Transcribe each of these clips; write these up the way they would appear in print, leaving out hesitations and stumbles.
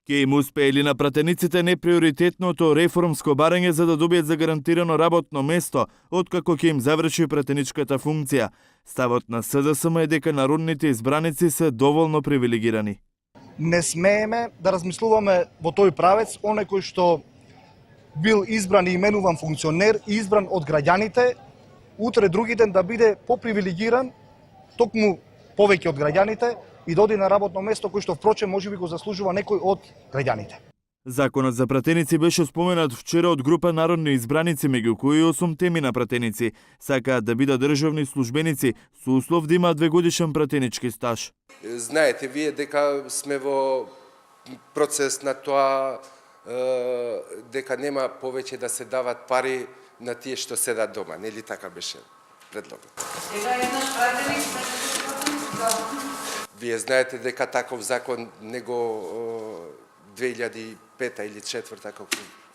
Ке им успеели на пратениците неприоритетното реформско барање за да добијат загарантирано работно место, откако ќе им заврши пратеничката функција. Ставот на СДСМ е дека народните избраници се доволно привилегирани. Не смееме да размислуваме во тој правец, оној кој што бил избран и именуван функционер и избран од граѓаните, утре други ден да биде попривилегиран, токму повеќе од граѓаните, и да оди на работно место кој што впрочем можеби го заслужува некој од граѓаните. Законот за пратеници беше споменат вчера од група народни избраници, меѓу кои 8 теми на пратеници. Сакаат да бидат државни службеници со услов да имаат 2-годишен пратенички стаж. Знаете вие дека сме во процес на тоа дека нема повеќе да се дават пари на тие што седат дома, нели така беше предлогот? Вие знаете дека таков закон него 2005 или 2004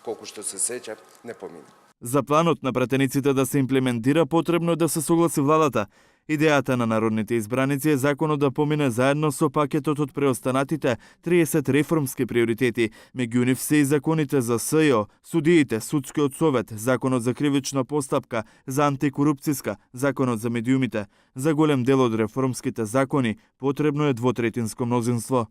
колку што се сеќам не помина. За планот на пратениците да се имплементира потребно е да се согласи владата. Идејата на народните избраници е законот да помине заедно со пакетот од преостанатите 30 реформски приоритети, меѓу нив се и законите за СЈО, судиите, судскиот совет, законот за кривична постапка, за антикорупцијска, законот за медиумите. За голем дел од реформските закони потребно е двотретинско мнозинство.